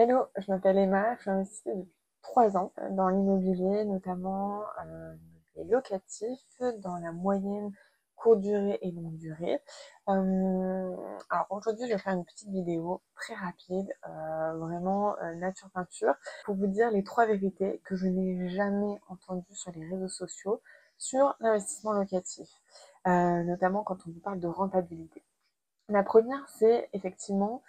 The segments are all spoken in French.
Hello, je m'appelle Emma, je suis investie depuis 3 ans dans l'immobilier, notamment les locatifs, dans la moyenne courte durée et longue durée. Alors aujourd'hui, je vais faire une petite vidéo très rapide, vraiment nature peinture, pour vous dire les 3 vérités que je n'ai jamais entendues sur les réseaux sociaux sur l'investissement locatif, notamment quand on vous parle de rentabilité. La première, c'est effectivement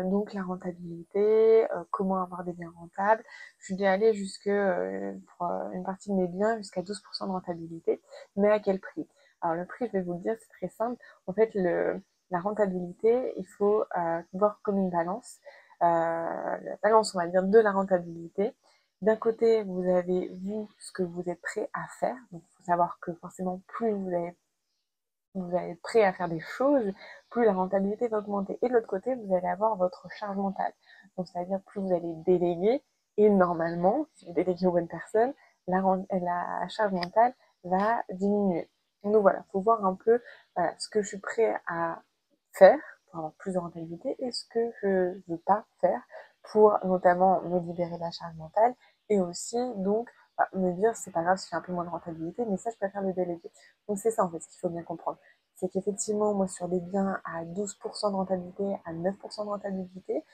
donc la rentabilité, comment avoir des biens rentables. Je suis déjà allée jusque, pour une partie de mes biens, jusqu'à 12% de rentabilité, mais à quel prix? Alors le prix, je vais vous le dire, c'est très simple. En fait, la rentabilité, il faut voir comme une balance. La balance, on va dire, de la rentabilité. D'un côté, vous avez, vous, ce que vous êtes prêt à faire. Donc, il faut savoir que forcément, plus vous allez être prêt à faire des choses, plus la rentabilité va augmenter. Et de l'autre côté, vous allez avoir votre charge mentale. Donc, c'est-à-dire plus vous allez déléguer, et normalement, si vous déléguez aux bonnes personnes, la charge mentale va diminuer. Donc voilà, il faut voir un peu ce que je suis prêt à faire pour avoir plus de rentabilité et ce que je ne veux pas faire pour notamment me libérer de la charge mentale et aussi donc me dire c'est pas grave si j'ai un peu moins de rentabilité, mais ça je préfère le déléguer. Donc c'est ça en fait ce qu'il faut bien comprendre. C'est qu'effectivement, moi sur des biens à 12% de rentabilité, à 9% de rentabilité,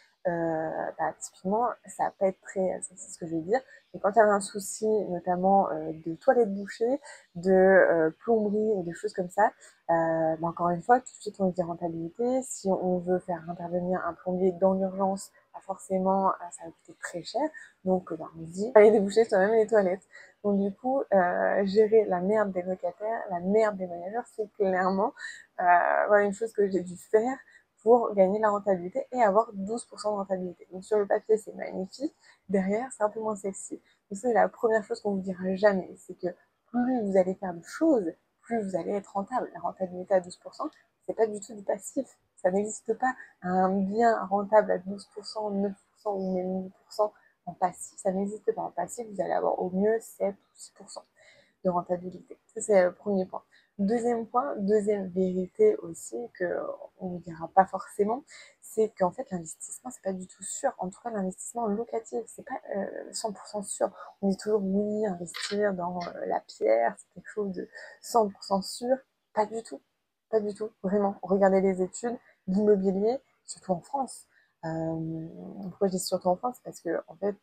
typiquement, ça va pas être très, c'est ce que je veux dire. Et quand il y a un souci, notamment de toilettes bouchées, de plomberie ou des choses comme ça, encore une fois, tout de suite on dit rentabilité. Si on veut faire intervenir un plombier dans l'urgence, forcément, ça va coûter très cher. Donc, on se dit, allez déboucher soi-même les toilettes. Donc du coup, gérer la merde des locataires, la merde des voyageurs, c'est clairement voilà une chose que j'ai dû faire pour gagner la rentabilité et avoir 12% de rentabilité. Donc sur le papier, c'est magnifique. Derrière, c'est un peu moins sexy. Donc c'est la première chose qu'on vous dira jamais, c'est que plus vous allez faire de choses, plus vous allez être rentable. La rentabilité à 12%, c'est pas du tout du passif. Ça n'existe pas un bien rentable à 12%, 9% ou même 10% en passif. Ça n'existe pas. En passif, vous allez avoir au mieux 7 ou 6% de rentabilité. Ça, c'est le premier point. Deuxième point, deuxième vérité aussi qu'on ne dira pas forcément, c'est qu'en fait l'investissement c'est pas du tout sûr. En tout cas l'investissement locatif c'est pas 100% sûr. On dit toujours oui investir dans la pierre c'est quelque chose de 100% sûr. Pas du tout, pas du tout. Vraiment, regardez les études d'immobilier, surtout en France. Pourquoi je dis surtout en France? Parce que en fait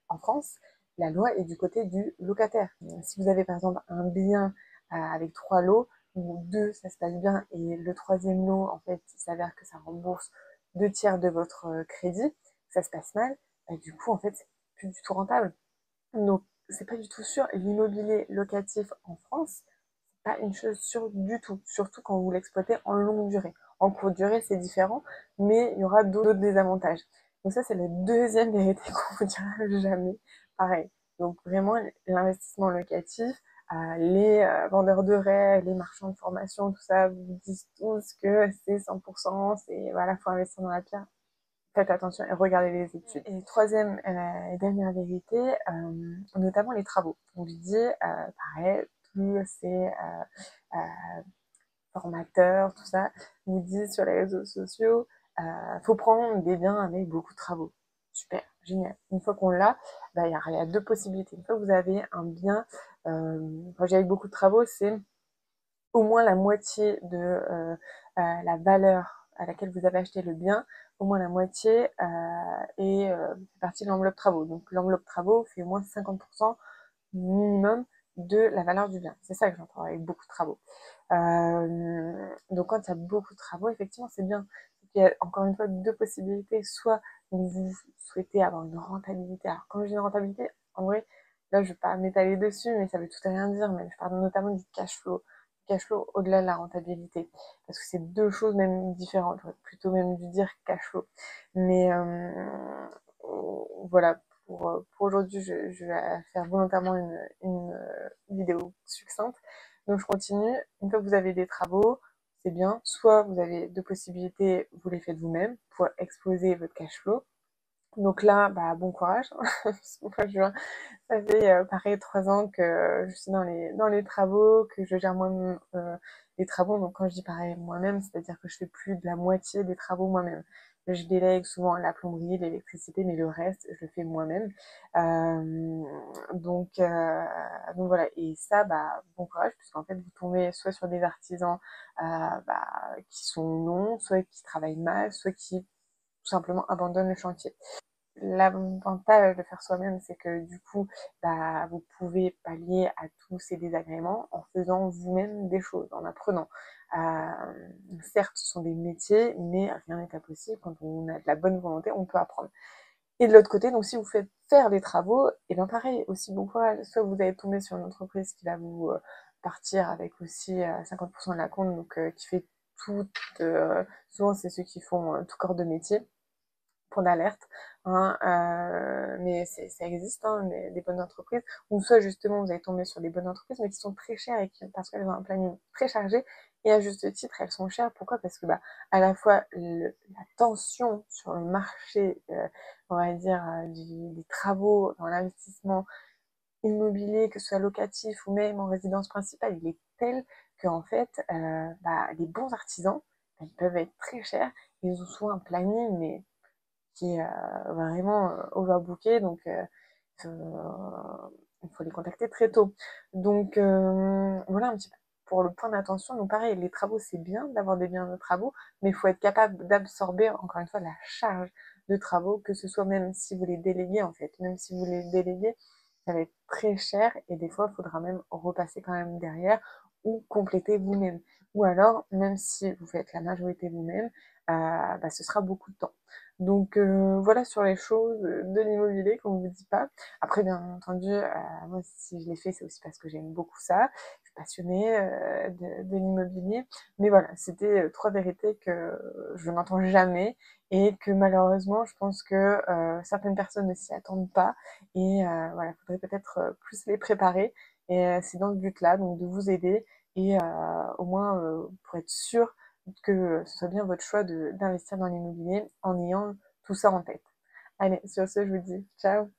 en France la loi est du côté du locataire. Si vous avez par exemple un bien avec 3 lots, où 2 ça se passe bien et le troisième lot, en fait, il s'avère que ça rembourse 2 tiers de votre crédit, ça se passe mal, du coup, en fait, c'est plus du tout rentable. Donc, c'est pas du tout sûr. Et l'immobilier locatif en France, c'est pas une chose sûre du tout, surtout quand vous l'exploitez en longue durée. En courte durée, c'est différent, mais il y aura d'autres désavantages. Donc ça, c'est la deuxième vérité qu'on vous dira jamais. Pareil. Donc vraiment, l'investissement locatif, les vendeurs de rêves, les marchands de formation, tout ça, vous disent tous que c'est 100%, c'est voilà, faut investir dans la pierre. Faites attention et regardez les études. Et troisième et dernière vérité, notamment les travaux. On lui dit, pareil, tous ces formateurs, tout ça, vous disent sur les réseaux sociaux, faut prendre des biens avec beaucoup de travaux. Super, génial. Une fois qu'on l'a, il y a deux possibilités. Une fois que vous avez un bien, quand j'ai avec beaucoup de travaux, c'est au moins la moitié de la valeur à laquelle vous avez acheté le bien, au moins la moitié fait partie de l'enveloppe travaux. Donc l'enveloppe travaux fait au moins 50% minimum de la valeur du bien. C'est ça que j'entends avec beaucoup de travaux. Donc quand il y a beaucoup de travaux, effectivement, c'est bien. Il y a encore une fois deux possibilités. Soit vous souhaitez avoir une rentabilité. Alors quand je dis une rentabilité, en vrai, là je ne vais pas m'étaler dessus, mais ça veut tout et rien dire. Mais je parle notamment du cash flow. Du cash flow au-delà de la rentabilité. Parce que c'est deux choses même différentes. J'aurais plutôt même dû dire cash flow. Mais voilà, pour aujourd'hui, je vais faire volontairement une vidéo succincte. Donc je continue. Une fois que vous avez des travaux, c'est bien. Soit vous avez deux possibilités, vous les faites vous-même pour exploser votre cash flow. Donc là, bon courage. Moi, ça fait pareil 3 ans que je suis dans les travaux, que je gère moi-même les travaux. Donc quand je dis pareil moi-même, c'est-à-dire que je fais plus de la moitié des travaux moi-même. Je délègue souvent la plomberie, l'électricité, mais le reste, je le fais moi-même. Euh, donc voilà, et ça, bah, bon courage, puisqu'en fait, vous tombez soit sur des artisans bah, qui sont non, soit qui travaillent mal, soit qui tout simplement abandonnent le chantier. L'avantage de faire soi-même, c'est que du coup, bah, vous pouvez pallier à tous ces désagréments en faisant vous-même des choses, en apprenant. Certes, ce sont des métiers, mais rien n'est impossible. Quand on a de la bonne volonté, on peut apprendre. Et de l'autre côté, donc si vous faites faire les travaux, et bien pareil, aussi bon courage. Soit vous allez tomber sur une entreprise qui va vous partir avec aussi 50% de la compte, donc qui fait tout. Souvent, c'est ceux qui font tout corps de métier point d'alerte, hein, mais ça existe, hein, des bonnes entreprises, ou soit justement vous allez tomber sur des bonnes entreprises, mais qui sont très chères et qui, parce qu'elles ont un planning très chargé, et à juste titre, elles sont chères. Pourquoi? Parce que bah, à la fois la tension sur le marché, on va dire, des travaux, dans l'investissement immobilier, que ce soit locatif ou même en résidence principale, il est tel qu'en fait, bah, les bons artisans, bah, ils peuvent être très chers, ils ont souvent un planning, mais qui est vraiment overbooké, donc il faut les contacter très tôt. Donc voilà un petit peu pour le point d'attention. Donc pareil, les travaux, c'est bien d'avoir des biens de travaux, mais il faut être capable d'absorber encore une fois la charge de travaux, que ce soit même si vous les déléguez en fait, même si vous les déléguez, ça va être très cher et des fois il faudra même repasser quand même derrière ou compléter vous-même. Ou alors, même si vous faites la majorité vous-même, bah, ce sera beaucoup de temps. Donc voilà sur les choses de l'immobilier qu'on ne vous dit pas. Après, bien entendu, moi, si je l'ai fait, c'est aussi parce que j'aime beaucoup ça. Je suis passionnée de l'immobilier. Mais voilà, c'était trois vérités que je n'entends jamais et que malheureusement, je pense que certaines personnes ne s'y attendent pas. Et voilà, il faudrait peut-être plus les préparer. Et c'est dans ce but-là, donc de vous aider et au moins pour être sûr que ce soit bien votre choix d'investir dans l'immobilier en ayant tout ça en tête. Allez, sur ce, je vous dis ciao!